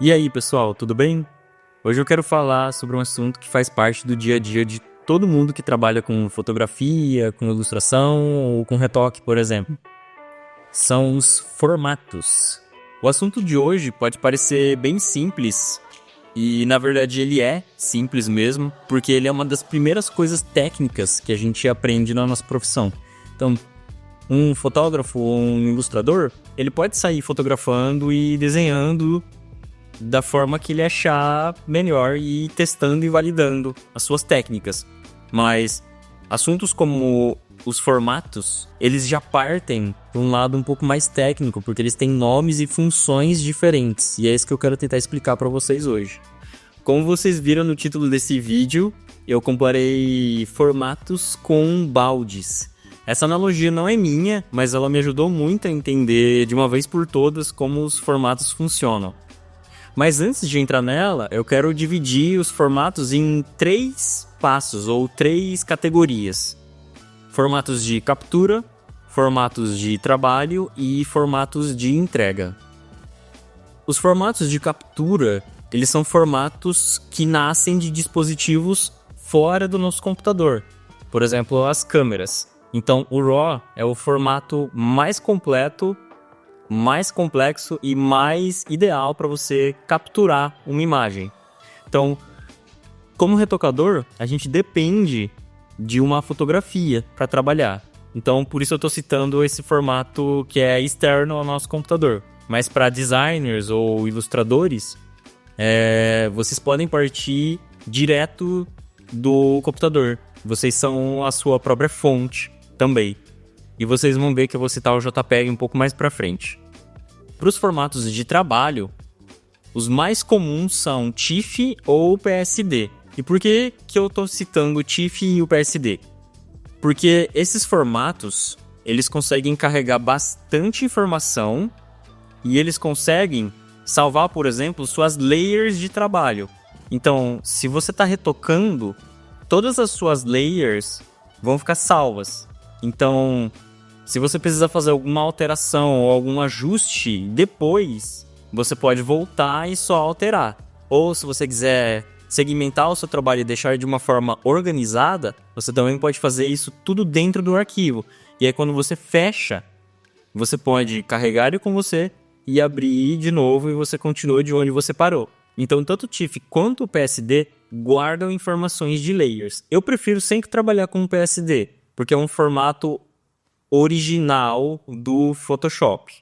E aí, pessoal, tudo bem? Hoje eu quero falar sobre um assunto que faz parte do dia a dia de todo mundo que trabalha com fotografia, com ilustração ou com retoque, por exemplo. São os formatos. O assunto de hoje pode parecer bem simples, e na verdade ele é simples mesmo, porque ele é uma das primeiras coisas técnicas que a gente aprende na nossa profissão. Então, um fotógrafo ou um ilustrador, ele pode sair fotografando e desenhando da forma que ele achar melhor e testando e validando as suas técnicas. Mas assuntos como os formatos, eles já partem para um lado um pouco mais técnico, porque eles têm nomes e funções diferentes. E é isso que eu quero tentar explicar para vocês hoje. Como vocês viram no título desse vídeo, eu comparei formatos com baldes. Essa analogia não é minha, mas ela me ajudou muito a entender de uma vez por todas como os formatos funcionam. Mas antes de entrar nela, eu quero dividir os formatos em 3 passos ou 3 categorias. Formatos de captura, formatos de trabalho e formatos de entrega. Os formatos de captura, eles são formatos que nascem de dispositivos fora do nosso computador. Por exemplo, as câmeras. Então, o RAW é o formato mais completo, mais complexo e mais ideal para você capturar uma imagem. Então, como retocador, a gente depende de uma fotografia para trabalhar. Então, por isso eu estou citando esse formato que é externo ao nosso computador. Mas para designers ou ilustradores, vocês podem partir direto do computador. Vocês são a sua própria fonte também. E vocês vão ver que eu vou citar o JPEG um pouco mais para frente. Para os formatos de trabalho, os mais comuns são TIFF ou PSD. E por que eu estou citando o TIFF e o PSD? Porque esses formatos, eles conseguem carregar bastante informação e eles conseguem salvar, por exemplo, suas layers de trabalho. Então, se você está retocando, todas as suas layers vão ficar salvas. Então, se você precisa fazer alguma alteração ou algum ajuste depois, você pode voltar e só alterar. Ou se você quiser segmentar o seu trabalho e deixar de uma forma organizada, você também pode fazer isso tudo dentro do arquivo. E aí quando você fecha, você pode carregar ele com você e abrir de novo e você continua de onde você parou. Então tanto o TIFF quanto o PSD guardam informações de layers. Eu prefiro sempre trabalhar com o PSD, porque é um formato original do Photoshop.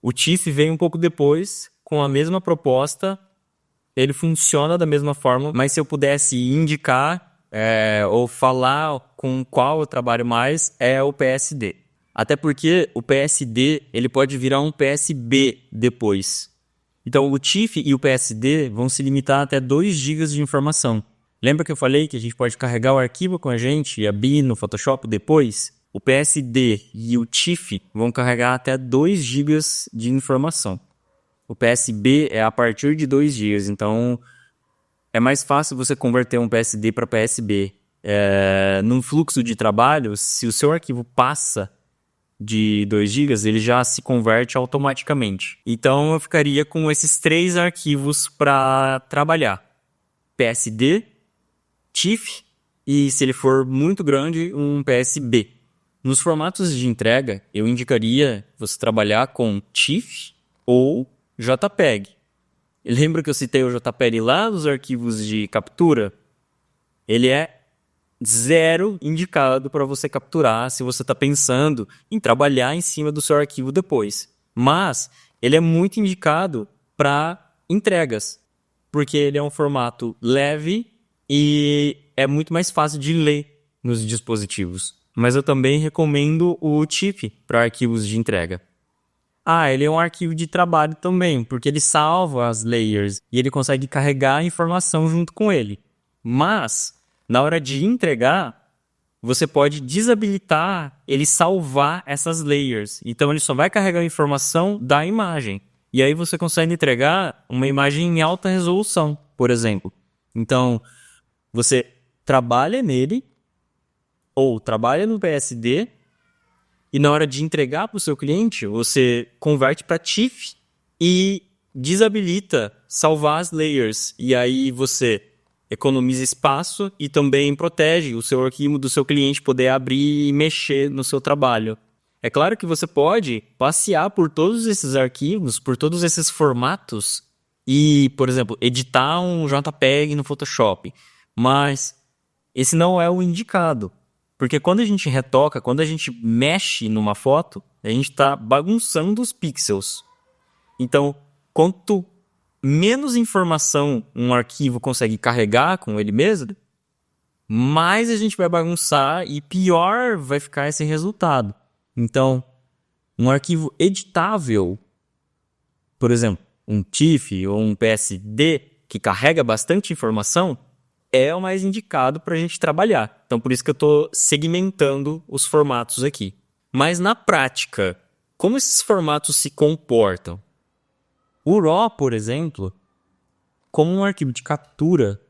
O TIFF veio um pouco depois, com a mesma proposta, ele funciona da mesma forma, mas se eu pudesse indicar ou falar com qual eu trabalho mais, é o PSD. Até porque o PSD ele pode virar um PSB depois. Então o TIFF e o PSD vão se limitar até 2 GB de informação. Lembra que eu falei que a gente pode carregar o arquivo com a gente e abrir no Photoshop depois? O PSD e o TIFF vão carregar até 2 GB de informação. O PSB é a partir de 2 GB, então é mais fácil você converter um PSD para PSB. Num fluxo de trabalho, se o seu arquivo passa de 2 GB, ele já se converte automaticamente. Então eu ficaria com esses 3 arquivos para trabalhar. PSD, TIFF e, se ele for muito grande, um PSB. Nos formatos de entrega, eu indicaria você trabalhar com TIFF ou JPEG. Lembra que eu citei o JPEG lá nos arquivos de captura? Ele é 0 indicado para você capturar se você está pensando em trabalhar em cima do seu arquivo depois. Mas ele é muito indicado para entregas, porque ele é um formato leve e é muito mais fácil de ler nos dispositivos. Mas eu também recomendo o TIFF para arquivos de entrega. Ele é um arquivo de trabalho também, porque ele salva as layers e ele consegue carregar a informação junto com ele. Mas, na hora de entregar, você pode desabilitar ele salvar essas layers. Então ele só vai carregar a informação da imagem. E aí você consegue entregar uma imagem em alta resolução, por exemplo. Então, você trabalha nele, ou trabalha no PSD, e na hora de entregar para o seu cliente, você converte para TIFF e desabilita salvar as layers. E aí você economiza espaço e também protege o seu arquivo do seu cliente poder abrir e mexer no seu trabalho. É claro que você pode passear por todos esses arquivos, por todos esses formatos e, por exemplo, editar um JPEG no Photoshop. Mas esse não é o indicado. Porque quando a gente retoca, quando a gente mexe numa foto, a gente está bagunçando os pixels. Então, quanto menos informação um arquivo consegue carregar com ele mesmo, mais a gente vai bagunçar e pior vai ficar esse resultado. Então, um arquivo editável, por exemplo, um TIFF ou um PSD que carrega bastante informação, é o mais indicado para a gente trabalhar. Então, por isso que eu estou segmentando os formatos aqui. Mas, na prática, como esses formatos se comportam? O RAW, por exemplo, como um arquivo de captura,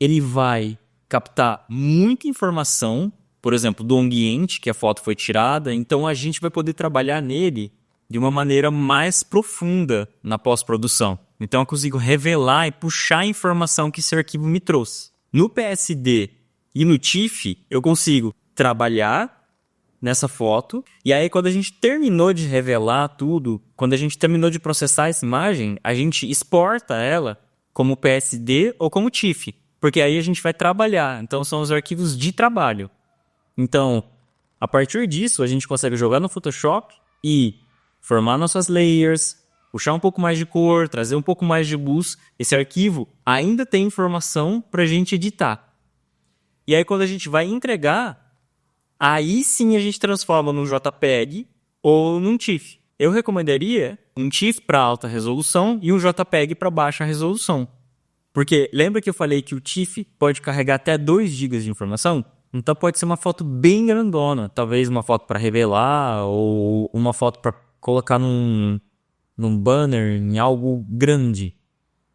ele vai captar muita informação, por exemplo, do ambiente que a foto foi tirada, então a gente vai poder trabalhar nele de uma maneira mais profunda na pós-produção. Então eu consigo revelar e puxar a informação que esse arquivo me trouxe. No PSD e no TIFF, eu consigo trabalhar nessa foto, e aí quando a gente terminou de revelar tudo, quando a gente terminou de processar essa imagem, a gente exporta ela como PSD ou como TIFF, porque aí a gente vai trabalhar. Então são os arquivos de trabalho. Então, a partir disso, a gente consegue jogar no Photoshop e formar nossas layers, puxar um pouco mais de cor, trazer um pouco mais de luz. Esse arquivo ainda tem informação para a gente editar. E aí, quando a gente vai entregar, aí sim a gente transforma num JPEG ou num TIFF. Eu recomendaria um TIFF para alta resolução e um JPEG para baixa resolução. Porque lembra que eu falei que o TIFF pode carregar até 2 GB de informação? Então pode ser uma foto bem grandona, talvez uma foto para revelar ou uma foto para colocar num banner, em algo grande.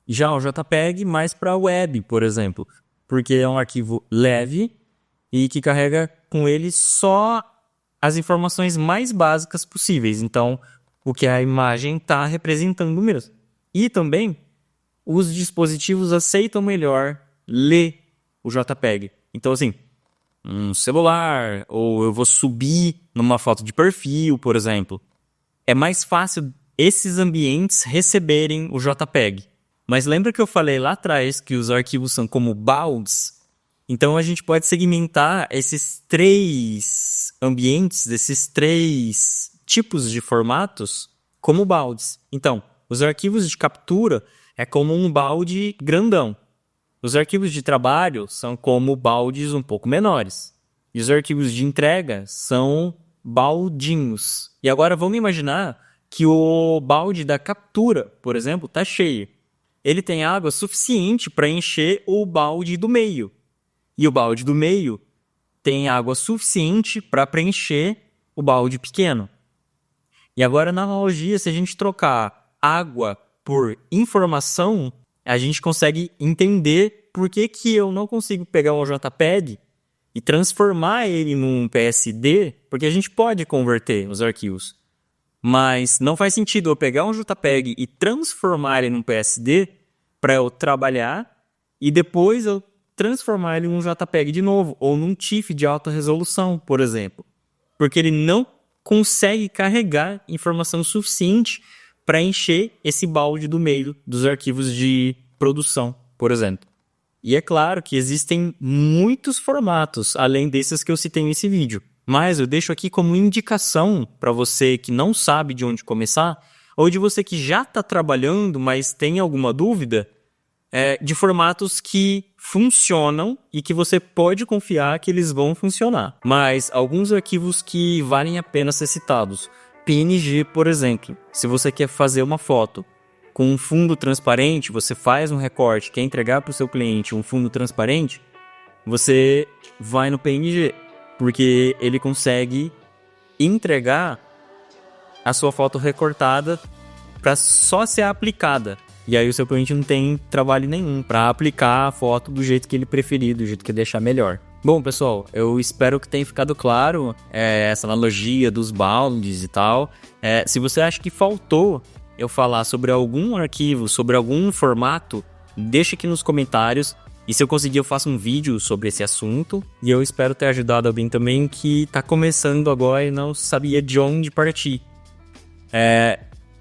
Já o JPEG mais para web, por exemplo, porque é um arquivo leve e que carrega com ele só as informações mais básicas possíveis. Então, o que a imagem está representando mesmo. E também, os dispositivos aceitam melhor ler o JPEG. Então, assim, um celular, ou eu vou subir numa foto de perfil, por exemplo. É mais fácil esses ambientes receberem o JPEG. Mas lembra que eu falei lá atrás que os arquivos são como baldes? Então a gente pode segmentar esses 3 ambientes, desses 3 tipos de formatos, como baldes. Então, os arquivos de captura é como um balde grandão. Os arquivos de trabalho são como baldes um pouco menores. E os arquivos de entrega são baldinhos. E agora vamos imaginar que o balde da captura, por exemplo, está cheio. Ele tem água suficiente para encher o balde do meio. E o balde do meio tem água suficiente para preencher o balde pequeno. E agora, na analogia, se a gente trocar água por informação, a gente consegue entender por que eu não consigo pegar um JPEG e transformar ele num PSD, porque a gente pode converter os arquivos. Mas não faz sentido eu pegar um JPEG e transformar ele num PSD para eu trabalhar e depois eu transformar ele num JPEG de novo, ou num TIFF de alta resolução, por exemplo. Porque ele não consegue carregar informação suficiente para encher esse balde do meio dos arquivos de produção, por exemplo. E é claro que existem muitos formatos, além desses que eu citei nesse vídeo. Mas eu deixo aqui como indicação para você que não sabe de onde começar, ou de você que já está trabalhando, mas tem alguma dúvida, de formatos que funcionam e que você pode confiar que eles vão funcionar. Mas alguns arquivos que valem a pena ser citados. PNG, por exemplo. Se você quer fazer uma foto com um fundo transparente, você faz um recorte, quer entregar para o seu cliente um fundo transparente, você vai no PNG, porque ele consegue entregar a sua foto recortada para só ser aplicada. E aí o seu cliente não tem trabalho nenhum para aplicar a foto do jeito que ele preferir, do jeito que ele achar melhor. Bom, pessoal, eu espero que tenha ficado claro essa analogia dos baldes e tal. Se você acha que faltou eu falar sobre algum arquivo, sobre algum formato, deixa aqui nos comentários. E se eu conseguir, eu faço um vídeo sobre esse assunto. E eu espero ter ajudado alguém também que tá começando agora e não sabia de onde partir.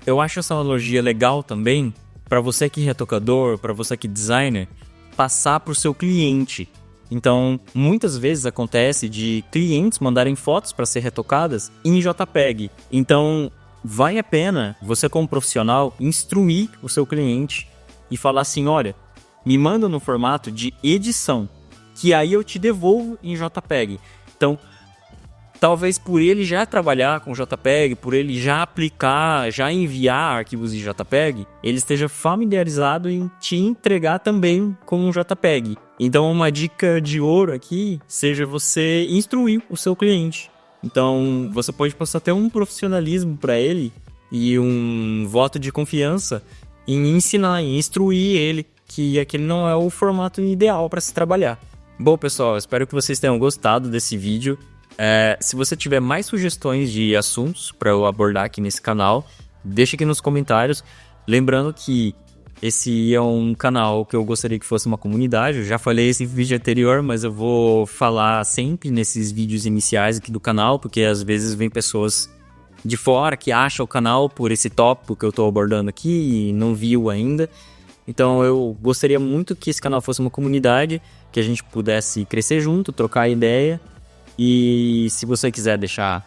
Eu acho essa analogia legal também para você que é retocador, para você que é designer, passar para o seu cliente. Então, muitas vezes acontece de clientes mandarem fotos para ser retocadas em JPEG. Então, vale a pena você, como profissional, instruir o seu cliente e falar assim, olha, me manda no formato de edição, que aí eu te devolvo em JPEG. Então, talvez por ele já trabalhar com JPEG, por ele já aplicar, já enviar arquivos em JPEG, ele esteja familiarizado em te entregar também com um JPEG. Então, uma dica de ouro aqui seja você instruir o seu cliente. Então, você pode passar até um profissionalismo para ele e um voto de confiança em ensinar, em instruir ele que aquele não é o formato ideal para se trabalhar. Bom, pessoal, espero que vocês tenham gostado desse vídeo. Se você tiver mais sugestões de assuntos para eu abordar aqui nesse canal, deixa aqui nos comentários. Lembrando que esse é um canal que eu gostaria que fosse uma comunidade. Eu já falei esse vídeo anterior, mas eu vou falar sempre nesses vídeos iniciais aqui do canal, porque às vezes vem pessoas de fora que acham o canal por esse tópico que eu estou abordando aqui e não viu ainda. Então eu gostaria muito que esse canal fosse uma comunidade, que a gente pudesse crescer junto, trocar ideia. E se você quiser deixar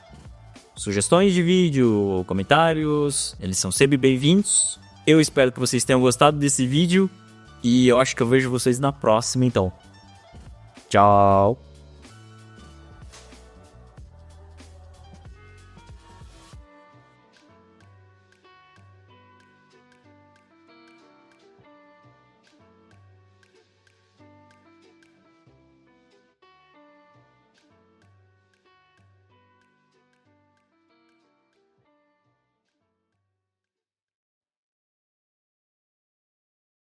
sugestões de vídeo ou comentários, eles são sempre bem-vindos. Eu espero que vocês tenham gostado desse vídeo e eu acho que eu vejo vocês na próxima então. Tchau!